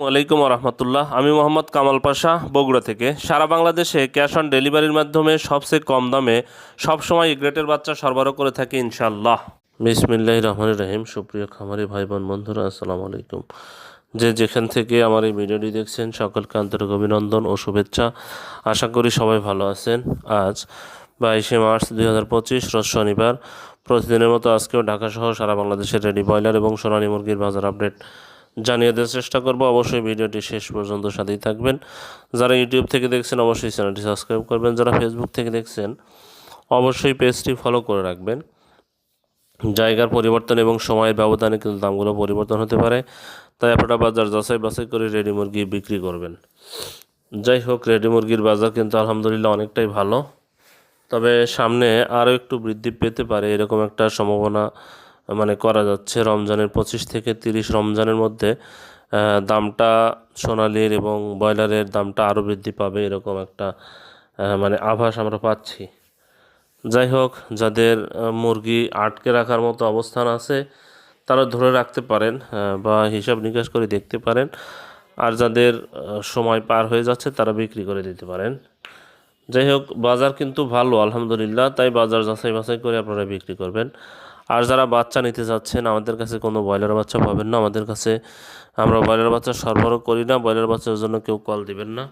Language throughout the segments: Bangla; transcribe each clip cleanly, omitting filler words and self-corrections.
ওয়ালাইকুম রহমতুল্লাহ। আমি মোহাম্মদ কামাল পাশা, বগুড়া থেকে। সারা বাংলাদেশে ক্যাশ অন ডেলিভারির মাধ্যমে সবচেয়ে কম দামে সবসময় এ গ্রেটের বাচ্চা সরবরাহ করে থাকি ইনশাআল্লাহ। বিসমিল্লাহির রহমানির রহিম। সুপ্রিয় খামারি ভাই বোন বন্ধুরা, আসসালামু আলাইকুম। যেখান থেকে আমার এই ভিডিওটি দেখছেন সকলকে আন্তরিক অভিনন্দন ও শুভেচ্ছা। আশা করি সবাই ভালো আছেন। আজ 22শে মার্চ 2025 রোজ শনিবার। প্রতিদিনের মতো আজকেও ঢাকা সহ সারা বাংলাদেশের রেডি ব্রয়লার এবং সোনালী মুরগির বাজার আপডেট জানিয়ে দেওয়ার চেষ্টা করব। অবশ্যই ভিডিওটি শেষ পর্যন্ত সাথেই থাকবেন। যারা ইউটিউব থেকে দেখছেন অবশ্যই চ্যানেলটি সাবস্ক্রাইব করবেন। যারা ফেসবুক থেকে দেখছেন অবশ্যই পেজটি ফলো করে রাখবেন। জায়গার পরিবর্তন এবং সময়ের ব্যবধানে কিন্তু দামগুলো পরিবর্তন হতে পারে, তাই আপনারা বাজার যাচাই বাছাই করে রেডি মুরগি বিক্রি করবেন। যাই হোক, রেডি মুরগির বাজার কিন্তু আলহামদুলিল্লাহ অনেকটাই ভালো, তবে সামনে আরও একটু বৃদ্ধি পেতে পারে এরকম একটা সম্ভাবনা করা যাচ্ছে। রমজানের 25 থেকে 30 রমজানের মধ্যে দামটা সোনালির এবং ব্রয়লারের দামটা আরও বৃদ্ধি পাবে, এরকম একটা আভাস আমরা পাচ্ছি। যাই হোক, যাদের মুরগি আটকে রাখার মতো অবস্থান আছে তারা ধরে রাখতে পারেন বা হিসাব নিকাশ করে দেখতে পারেন, আর যাদের সময় পার হয়ে যাচ্ছে তারা বিক্রি করে দিতে পারেন। যাই হোক, বাজার কিন্তু ভালো আলহামদুলিল্লাহ, তাই বাজার যাচাই বাছাই করে আপনারা বিক্রি করবেন। আর যারা বাচ্চা নিতে যাচ্ছেন, আমাদের কাছে কোনো ব্রয়লার বাচ্চা পাবেন না। আমাদের কাছে আমরা ব্রয়লার বাচ্চা সরবরাহ করি না। ব্রয়লার বাচ্চার জন্য কেউ কল দিবেন না।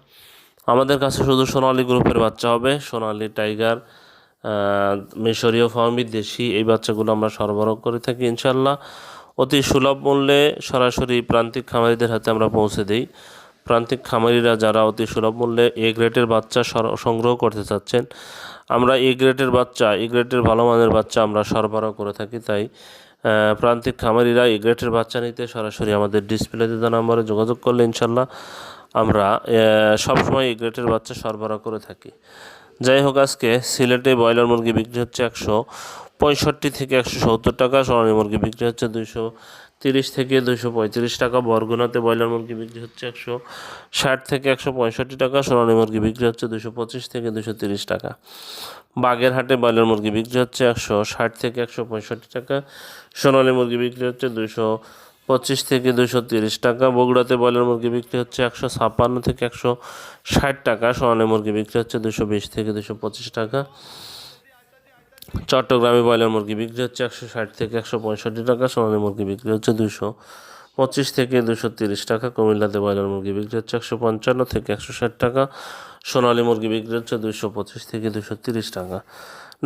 আমাদের কাছে শুধু সোনালী গ্রুপের বাচ্চা হবে। সোনালী, টাইগার, মিশরীয় ফার্মি, দেশি, এই বাচ্চাগুলো আমরা সরবরাহ করে থাকি ইনশাল্লাহ। অতি সুলভ মূল্যে সরাসরি প্রান্তিক খামারিদের হাতে আমরা পৌঁছে দিই। প্রান্তিক খামারিরা যারা অতি সুলভ মূল্যে এ গ্রেডের বাচ্চা সংগ্রহ করতে চাচ্ছেন, আমরা এ গ্রেডের বাচ্চা, এ গ্রেডের ভালো মানের বাচ্চা আমরা সরবরাহ করে থাকি। তাই প্রান্তিক খামারিরা এ গ্রেডের বাচ্চা নিতে সরাসরি আমাদের ডিসপ্লেতে দেওয়া নম্বরে যোগাযোগ করলে ইনশাল্লাহ আমরা সবসময় এ গ্রেডের বাচ্চা সরবরাহ করে থাকি। যাই হোক, আজকে সিলেটে ব্রয়লার মুরগি বিক্রি হচ্ছে 165 থেকে 170 টাকা। সোনালী মুরগি বিক্রি হচ্ছে 230 থেকে 235 টাকা। বরগুনাতে ব্রয়লার মুরগি বিক্রি হচ্ছে 160 থেকে 165 টাকা। সোনালী মুরগি বিক্রি হচ্ছে 225 থেকে 230 টাকা। বাগেরহাটে ব্রয়লার মুরগি বিক্রি হচ্ছে 160 থেকে 165 টাকা। সোনালী মুরগি বিক্রি হচ্ছে 225 থেকে 230 টাকা। বগুড়াতে ব্রয়লার মুরগি বিক্রি হচ্ছে 156 থেকে 160 টাকা। সোনালী মুরগি বিক্রি হচ্ছে 220 থেকে 225 টাকা। চট্টগ্রামে ব্রয়লার মুরগি বিক্রি হচ্ছে 160 থেকে 165 টাকা। সোনালী মুরগি বিক্রি হচ্ছে 225 থেকে 230 টাকা। কুমিল্লাতে ব্রয়লার মুরগি বিক্রি হচ্ছে 155 থেকে 160 টাকা। সোনালী মুরগি বিক্রি হচ্ছে 225 থেকে 230 টাকা।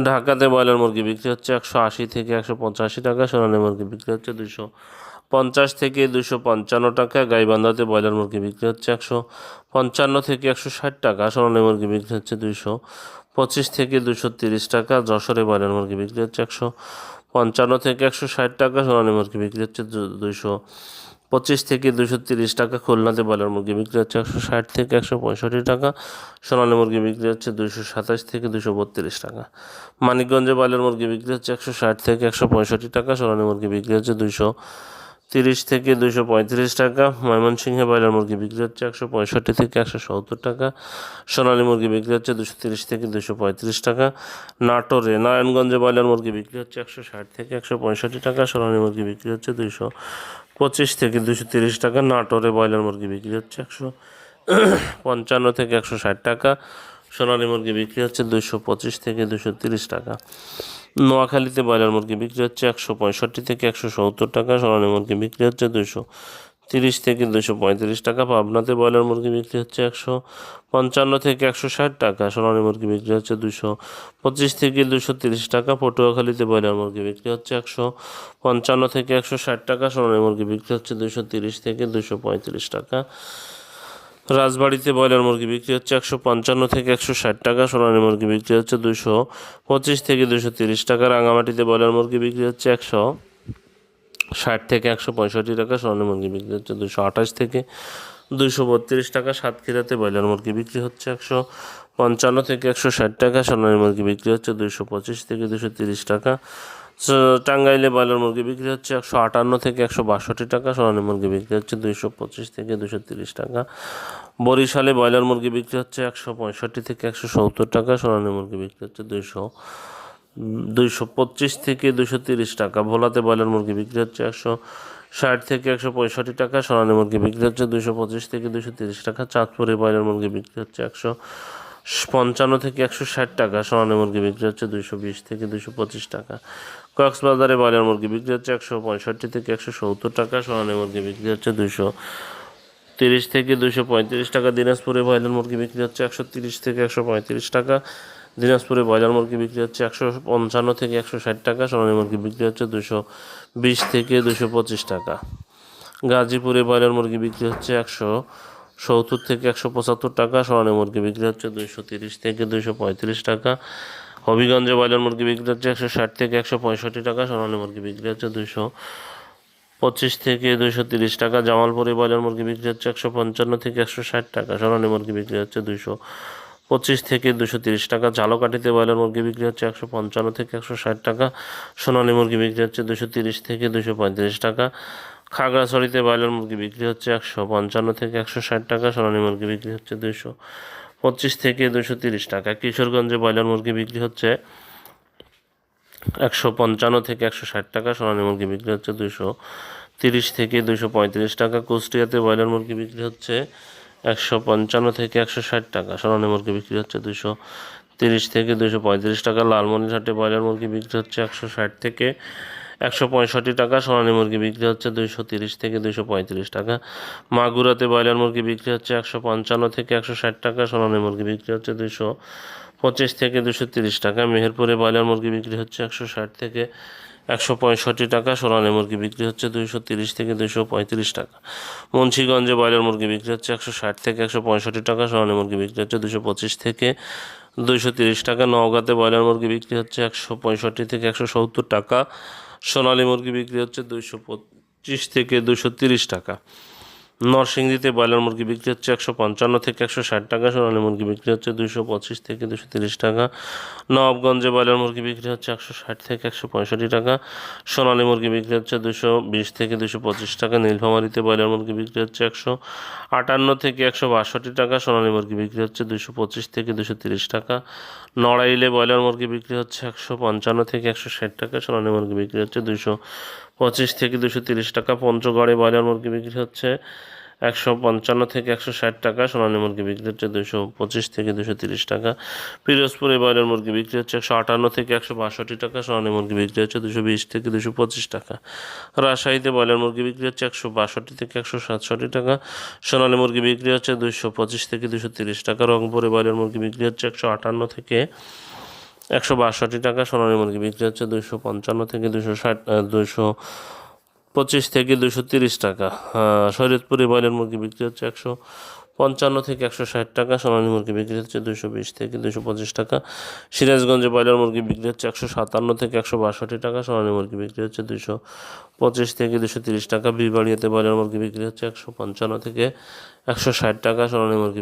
ঢাকাতে ব্রয়লার মুরগি বিক্রি হচ্ছে 180 থেকে 185 টাকা। সোনালী মুরগি বিক্রি হচ্ছে 250 থেকে 255 টাকা। গাইবান্ধাতে ব্রয়লার মুরগি বিক্রি হচ্ছে 155 থেকে 160 টাকা। সোনালী মুরগি বিক্রি হচ্ছে 225 থেকে 230 টাকা। যশোরে ব্রয়লার মুরগি বিক্রি হচ্ছে 155 থেকে 160 টাকা। সোনালী মুরগি বিক্রি হচ্ছে 225 থেকে 230 টাকা। খুলনাতে ব্রয়লার মুরগি বিক্রি হচ্ছে 160 থেকে 165 টাকা। সোনালী মুরগি বিক্রি হচ্ছে 227 থেকে 232 টাকা। মানিকগঞ্জে ব্রয়লার মুরগি বিক্রি হচ্ছে 160 থেকে 165 টাকা। সোনালী মুরগি বিক্রি হচ্ছে 230 থেকে 235 টাকা। ময়মনসিংহে ব্রয়লার মুরগি বিক্রি হচ্ছে 165 থেকে 170 টাকা। সোনালী মুরগি বিক্রি হচ্ছে 230 থেকে 235 টাকা। নাটোরে, নারায়ণগঞ্জে ব্রয়লার মুরগি বিক্রি হচ্ছে 160 থেকে 165 টাকা। সোনালী মুরগি বিক্রি হচ্ছে 225 থেকে 230 টাকা। নাটোরে ব্রয়লার মুরগি বিক্রি হচ্ছে 155 থেকে 160 টাকা। সোনালী মুরগি বিক্রি হচ্ছে 225 থেকে 230 টাকা। নোয়াখালীতে ব্রয়লার মুরগি বিক্রি হচ্ছে 165 থেকে 170 টাকা। সোনালী মুরগি বিক্রি হচ্ছে 230 থেকে 235 টাকা। পাবনাতে ব্রয়লার মুরগি বিক্রি হচ্ছে 155 থেকে 160 টাকা। সোনালী মুরগি বিক্রি হচ্ছে 225 থেকে 230 টাকা। পটুয়াখালীতে ব্রয়লার মুরগি বিক্রি হচ্ছে 155 থেকে 160 টাকা। সোনালী মুরগি বিক্রি হচ্ছে 230 থেকে 235 টাকা। রাজবাড়িতে ব্রয়লার মুরগি বিক্রি হচ্ছে 155 থেকে 160 টাকা। সোনালী মুরগি বিক্রি হচ্ছে 225 থেকে 230 টাকা। রাঙামাটিতে ব্রয়লার মুরগি বিক্রি হচ্ছে 160 থেকে 165 টাকা। সোনালী মুরগি বিক্রি হচ্ছে 228 থেকে 232 টাকা। সাতক্ষীরাতে ব্রয়লার মুরগি বিক্রি হচ্ছে 155 থেকে 160 টাকা। সোনালী মুরগি বিক্রি হচ্ছে 225 থেকে 230 টাকা। টাঙ্গাইলে ব্রয়লার মুরগি বিক্রি হচ্ছে 158 থেকে 162 টাকা। সোনালী মুরগি বিক্রি হচ্ছে 225 থেকে 230 টাকা। বরিশালে ব্রয়লার মুরগি বিক্রি হচ্ছে 165 থেকে 170 টাকা। সোনালী মুরগি বিক্রি হচ্ছে 225 থেকে 230 টাকা। ভোলাতে ব্রয়লার মুরগি বিক্রি হচ্ছে 60 থেকে 165 টাকা। সোনালী মুরগি বিক্রি হচ্ছে 225 থেকে 230 টাকা। চাঁদপুরে ব্রয়লার মুরগি বিক্রি হচ্ছে 155 থেকে 160 টাকা। সোনালী মুরগি বিক্রি হচ্ছে 220 থেকে 225 টাকা। কক্সবাজারে ব্রয়লার মুরগি বিক্রি হচ্ছে 165 থেকে 170 টাকা। সোনালী মুরগি বিক্রি হচ্ছে 230 থেকে 235 টাকা। দিনাজপুরে ব্রয়লার মুরগি বিক্রি হচ্ছে 130 থেকে 135 টাকা। দিনাজপুরে ব্রয়লার মুরগি বিক্রি হচ্ছে 155 থেকে 160 টাকা। সোনালী মুরগি বিক্রি হচ্ছে 220 থেকে 225 টাকা। গাজীপুরে ব্রয়লার মুরগি বিক্রি হচ্ছে 170 থেকে 175 টাকা। সোনালী মুরগি বিক্রি হচ্ছে 230 থেকে 235 টাকা। হবিগঞ্জে ব্রয়লার মুরগি বিক্রি হচ্ছে 160 থেকে 165 টাকা। সোনালী মুরগি বিক্রি হচ্ছে 225 থেকে 230 টাকা। জামালপুরে ব্রয়লার মুরগি বিক্রি হচ্ছে 155 থেকে 160 টাকা। সোনালী মুরগি বিক্রি হচ্ছে 225 থেকে 230 টাকা। ঝালকাঠিতে ব্রয়লার মুরগি বিক্রি হচ্ছে 155 থেকে 160 টাকা। সোনালী মুরগি বিক্রি হচ্ছে 230 থেকে 235 টাকা। খাগড়াছড়িতে ব্রয়লার মুরগি বিক্রি হচ্ছে 155 থেকে 160 টাকা। সোনালী মুরগি বিক্রি হচ্ছে 225 থেকে 230 টাকা। কিশোরগঞ্জে ব্রয়লার মুরগি বিক্রি হচ্ছে 155 থেকে 160 টাকা। সোনালী মুরগি বিক্রি হচ্ছে 230 থেকে 235 টাকা। কুষ্টিয়াতে ব্রয়লার মুরগি বিক্রি হচ্ছে 155 থেকে 160 টাকা। সোনালী মুরগি বিক্রি হচ্ছে 230 থেকে 235 টাকা। লালমনিরহাটে ব্রয়লার মুরগি বিক্রি হচ্ছে 160 থেকে 165 টাকা। সোনালী মুরগি বিক্রি হচ্ছে 230 থেকে 235 টাকা। মাগুরাতে ব্রয়লার মুরগি বিক্রি হচ্ছে 155 থেকে 160 টাকা। সোনালী মুরগি বিক্রি হচ্ছে 225 থেকে 230 টাকা। মেহেরপুরে ব্রয়লার মুরগি বিক্রি হচ্ছে 160 থেকে 165 টাকা। সোনালী মুরগি বিক্রি হচ্ছে 230 থেকে 235 টাকা। মুন্সিগঞ্জে ব্রয়লার মুরগি বিক্রি হচ্ছে 160 থেকে 165 টাকা। সোনালী মুরগি বিক্রি হচ্ছে 225 থেকে 230 টাকা। নওগাঁতে ব্রয়লার মুরগি বিক্রি হচ্ছে 165 থেকে 170 টাকা। সোনালী মুরগি বিক্রি হচ্ছে 225 থেকে 230 টাকা। নরসিংদীতে ব্রয়লার মুরগি বিক্রি হচ্ছে 155 থেকে 160 টাকা। সোনালী মুরগি বিক্রি হচ্ছে 225 থেকে 230 টাকা। নবাবগঞ্জে ব্রয়লার মুরগি বিক্রি হচ্ছে 160 থেকে 165 টাকা। সোনালী মুরগি বিক্রি হচ্ছে 220 থেকে 225 টাকা। নীলফামারীতে ব্রয়লার মুরগি বিক্রি হচ্ছে 158 থেকে 162 টাকা। সোনালী মুরগি বিক্রি হচ্ছে 225 থেকে 230 টাকা। নড়াইলে ব্রয়লার মুরগি বিক্রি হচ্ছে 155 থেকে 160 টাকা। সোনালী মুরগি বিক্রি হচ্ছে 225 থেকে 230 টাকা। পঞ্চগড়ে ব্রয়লার মুরগি বিক্রি হচ্ছে 155 থেকে 160 টাকা। সোনালী মুরগি বিক্রি হচ্ছে 225 থেকে 230 টাকা। পিরোজপুরে ব্রয়লার মুরগি বিক্রি হচ্ছে 158 থেকে 162 টাকা। সোনালী মুরগি বিক্রি হচ্ছে 220 থেকে 225 টাকা। রাজশাহীতে ব্রয়লার মুরগি বিক্রি হচ্ছে 162 থেকে 167 টাকা। সোনালী মুরগি বিক্রি হচ্ছে 225 থেকে 230 টাকা। রংপুরে ব্রয়লার মুরগি বিক্রি হচ্ছে 158 থেকে 162 টাকা। সোনালী মুরগি বিক্রি হচ্ছে 255 থেকে 225 থেকে 230 টাকা। শরীয়তপুরে ব্রয়লার মুরগি বিক্রি হচ্ছে 155 থেকে 160 টাকা। সোনালী মুরগি বিক্রি হচ্ছে 220 থেকে 225 টাকা। সিরাজগঞ্জে ব্রয়লার মুরগি বিক্রি হচ্ছে 157 থেকে 162 টাকা। সোনালী মুরগি বিক্রি হচ্ছে 225 থেকে 230 টাকা। বিবাড়িয়াতে ব্রয়লার মুরগি বিক্রি হচ্ছে 155 থেকে 160 টাকা। সোনালী মুরগি